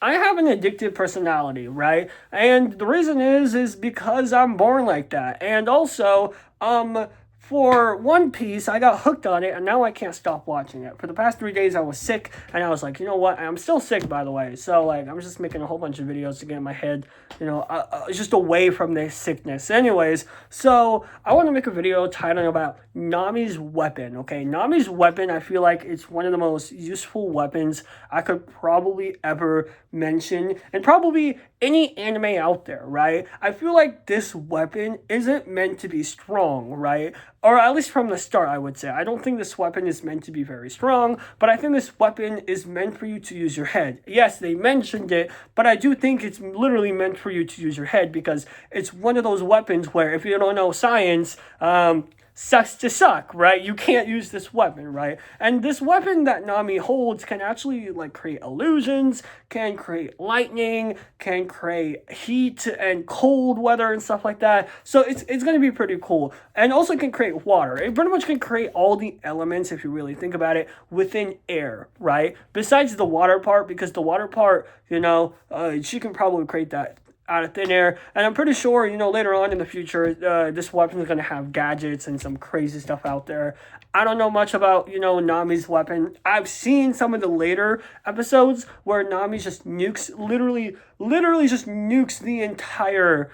I have an addictive personality, right? And the reason is because I'm born like that. And also, for One Piece, I got hooked on it, and now I can't stop watching it. For the past 3 days, I was sick, and I was like, you know what? I'm still sick, by the way. So, like, I'm just making a whole bunch of videos to get my head, just away from this sickness. Anyways, so I want to make a video titled about Nami's weapon. Okay, Nami's weapon. I feel like it's one of the most useful weapons I could probably ever mention, and probably any anime out there, right? I feel like this weapon isn't meant to be strong, right? Or at least from the start, I would say. I don't think this weapon is meant to be very strong, but I think this weapon is meant for you to use your head. Yes, they mentioned it, but I do think it's literally meant for you to use your head, because it's one of those weapons where if you don't know science, sucks to suck, right? You can't use this weapon, right? And this weapon that Nami holds can actually like create illusions, can create lightning, can create heat and cold weather and stuff like that. So it's gonna be pretty cool. And also can create water. It pretty much can create all the elements, if you really think about it, within air, right? Besides the water part, because the water part, she can probably create that out of thin air. And I'm pretty sure, later on in the future, this weapon is going to have gadgets and some crazy stuff out there. I don't know much about, Nami's weapon. I've seen some of the later episodes where Nami just nukes, literally just nukes the entire,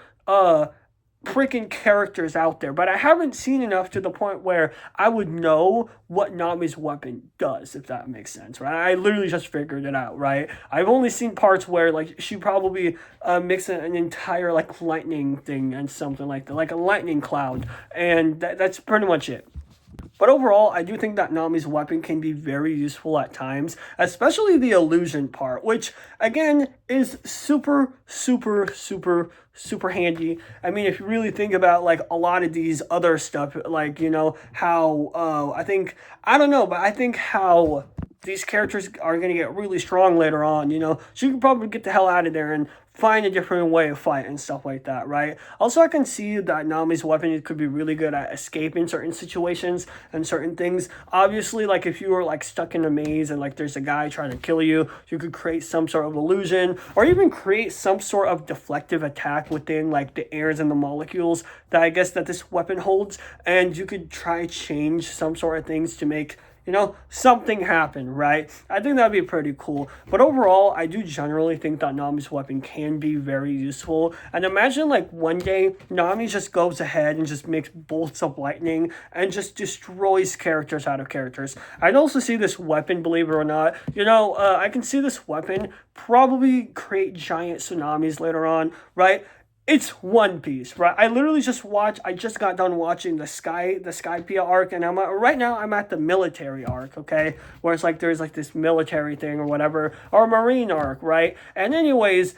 freaking characters out there, but I haven't seen enough to the point where I would know what Nami's weapon does, if that makes sense, right? I literally just figured it out, right? I've only seen parts where like she probably makes an entire like lightning thing and something like that, like a lightning cloud, and that's pretty much it. But overall, I do think that Nami's weapon can be very useful at times, especially the illusion part, which again is super, super, super, super handy. I mean, if you really think about like a lot of these other stuff, like, how I don't know, but I think how these characters are going to get really strong later on, so you can probably get the hell out of there and find a different way of fight and stuff like that, right? Also, I can see that Nami's weapon could be really good at escaping certain situations and certain things. Obviously, like if you were like stuck in a maze and like there's a guy trying to kill you, you could create some sort of illusion or even create some sort of deflective attack within like the airs and the molecules that I guess that this weapon holds, and you could try change some sort of things to make something happen, right? I think that'd be pretty cool. But overall, I do generally think that Nami's weapon can be very useful. And imagine like one day, Nami just goes ahead and just makes bolts of lightning and just destroys characters out of characters. I'd also see this weapon, believe it or not, I can see this weapon probably create giant tsunamis later on, right? It's One Piece, right? I just got done watching the Skypiea arc, and right now I'm at the military arc, okay? Where it's like there's like this military thing or whatever, or marine arc, right? And anyways,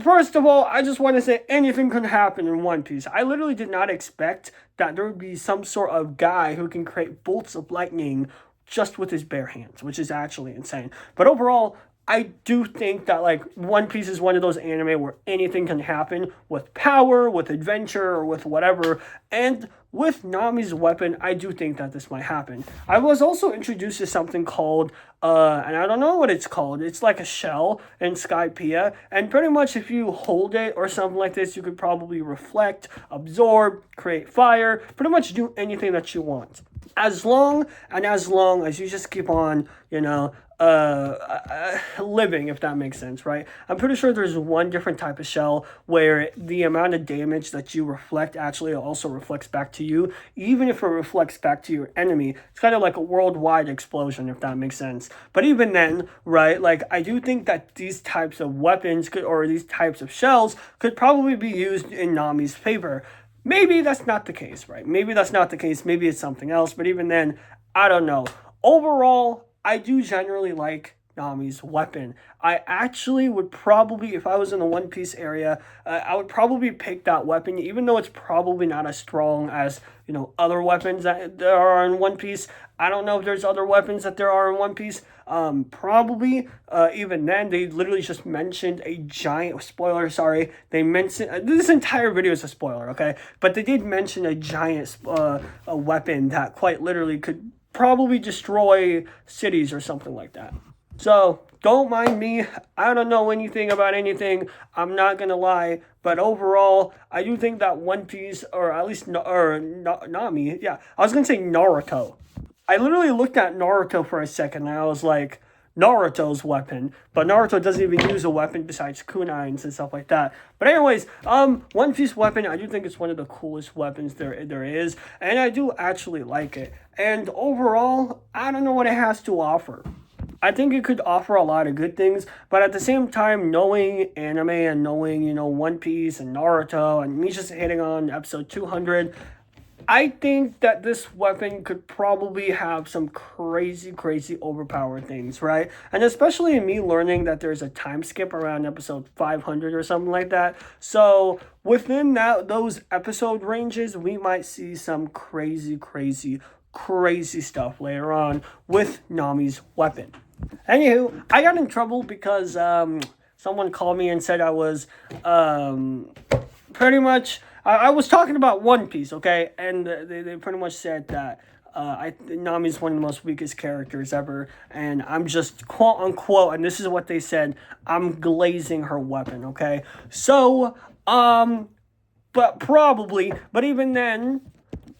first of all, I just want to say anything can happen in One Piece. I literally did not expect that there would be some sort of guy who can create bolts of lightning just with his bare hands, which is actually insane. But overall, I do think that like One Piece is one of those anime where anything can happen with power, with adventure, or with whatever. And with Nami's weapon, I do think that this might happen. I was also introduced to something called, and I don't know what it's called. It's like a shell in Skypiea, and pretty much if you hold it or something like this, you could probably reflect, absorb, create fire, pretty much do anything that you want. As long as you just keep on, living, if that makes sense, right? I'm pretty sure there's one different type of shell where the amount of damage that you reflect actually also reflects back to you, even if it reflects back to your enemy. It's kind of like a worldwide explosion, if that makes sense. But even then, right, like I do think that these types of weapons or these types of shells could probably be used in Nami's favor. Maybe that's not the case, right? Maybe that's not the case. Maybe it's something else. But even then, I don't know. Overall, I do generally like Nami's weapon. I actually would probably, if I was in the One Piece area, I would probably pick that weapon, even though it's probably not as strong as, other weapons that there are in One Piece. I don't know if there's other weapons that there are in One Piece. Probably, even then, they literally just mentioned a giant, spoiler, sorry, they mentioned, this entire video is a spoiler, okay? But they did mention a giant a weapon that quite literally could probably destroy cities or something like that. So don't mind me. I don't know anything about anything. I'm not gonna lie. But overall, I do think that One Piece, or at least Nami, yeah, I was gonna say Naruto. I literally looked at Naruto for a second, and I was like, Naruto's weapon, but Naruto doesn't even use a weapon besides kunais and stuff like that. But anyways, One Piece weapon, I do think it's one of the coolest weapons there is, and I do actually like it. And overall, I don't know what it has to offer. I think it could offer a lot of good things, but at the same time, knowing anime and knowing, One Piece and Naruto and me just hitting on episode 200, I think that this weapon could probably have some crazy, crazy overpowered things, right? And especially in me learning that there's a time skip around episode 500 or something like that. So within those episode ranges, we might see some crazy, crazy, crazy stuff later on with Nami's weapon. Anywho, I got in trouble because someone called me and said I was pretty much I was talking about One Piece, okay, and they pretty much said that Nami's one of the most weakest characters ever, and I'm just quote unquote, and this is what they said, I'm glazing her weapon, okay, so but even then,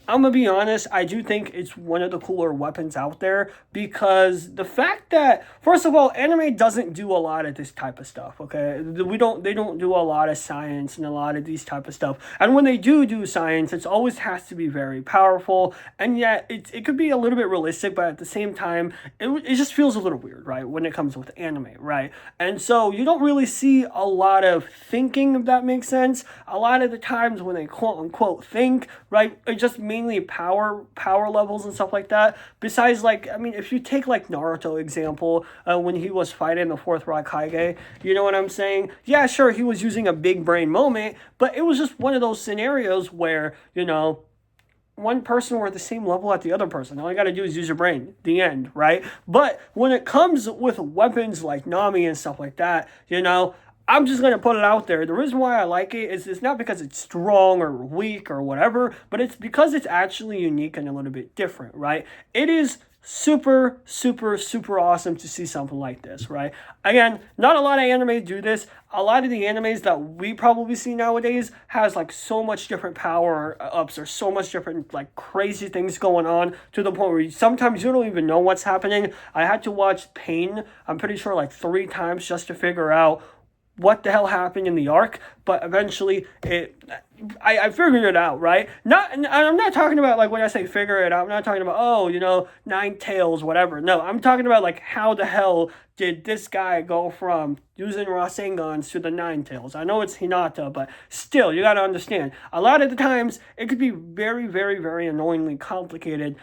I'm gonna be honest, I do think it's one of the cooler weapons out there because the fact that, first of all, anime doesn't do a lot of this type of stuff, okay? They don't do a lot of science and a lot of these type of stuff. And when they do science, it always has to be very powerful, and yet it could be a little bit realistic, but at the same time, it just feels a little weird, right? When it comes with anime, right? And so you don't really see a lot of thinking, if that makes sense. A lot of the times when they quote unquote think, right, it just mainly power levels and stuff like that. Besides, like, I mean, if you take like Naruto example, when he was fighting the fourth Raikage, you know what I'm saying? Yeah, sure, he was using a big brain moment, but it was just one of those scenarios where, one person were at the same level at the other person. All you got to do is use your brain. The end, right? But when it comes with weapons like Nami and stuff like that, I'm just going to put it out there. The reason why I like it is it's not because it's strong or weak or whatever, but it's because it's actually unique and a little bit different, right? It is super, super, super awesome to see something like this, right? Again, not a lot of anime do this. A lot of the animes that we probably see nowadays has like so much different power ups or so much different like crazy things going on to the point where sometimes you don't even know what's happening. I had to watch Pain, I'm pretty sure like 3 times just to figure out what the hell happened in the arc, but eventually I figured it out, right? I'm not talking about like when I say figure it out, I'm not talking about, nine tails, whatever. No, I'm talking about like how the hell did this guy go from using Rasengans to the nine tails? I know it's Hinata, but still, you gotta understand. A lot of the times, it could be very, very, very annoyingly complicated,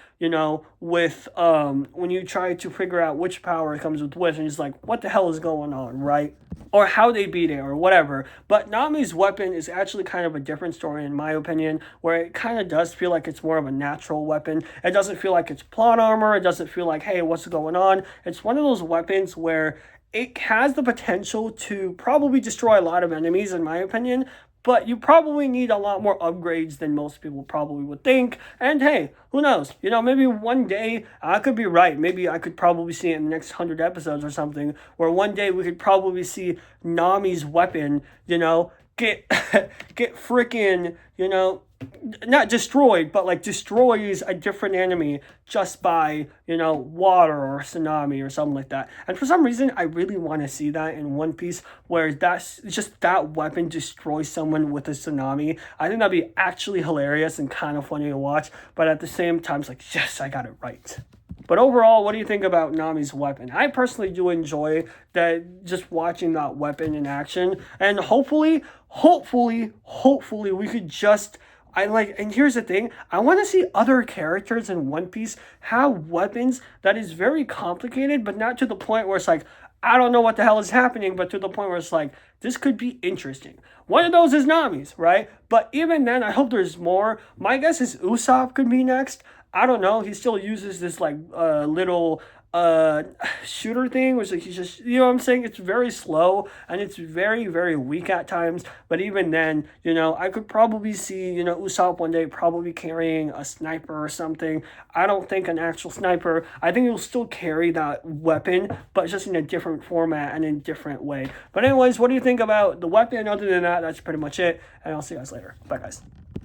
with when you try to figure out which power it comes with which, and it's like, what the hell is going on, right? Or how they beat it, or whatever. But Nami's weapon is actually kind of a different story, in my opinion, where it kind of does feel like it's more of a natural weapon. It doesn't feel like it's plot armor. It doesn't feel like, hey, what's going on? It's one of those weapons where it has the potential to probably destroy a lot of enemies, in my opinion, but you probably need a lot more upgrades than most people probably would think. And hey, who knows? Maybe one day I could be right. Maybe I could probably see it in the next 100 episodes or something, where one day we could probably see Nami's weapon, get get freaking, not destroyed, but like destroys a different enemy just by, water or tsunami or something like that. And for some reason, I really want to see that in One Piece, where that's just that weapon destroys someone with a tsunami. I think that'd be actually hilarious and kind of funny to watch, but at the same time, it's like, yes, I got it right. But overall, what do you think about Nami's weapon? I personally do enjoy that, just watching that weapon in action, and hopefully, we could just. And here's the thing, I want to see other characters in One Piece have weapons that is very complicated, but not to the point where it's like, I don't know what the hell is happening, but to the point where it's like, this could be interesting. One of those is Nami's, right? But even then, I hope there's more. My guess is Usopp could be next. I don't know. He still uses this like little shooter thing, which like he's just, you know what I'm saying? It's very slow and it's very, very weak at times. But even then, you know, I could probably see, you know, Usopp one day probably carrying a sniper or something. I don't think an actual sniper. I think he'll still carry that weapon, but just in a different format and in a different way. But anyways, what do you think about the weapon? Other than that, that's pretty much it. And I'll see you guys later. Bye, guys.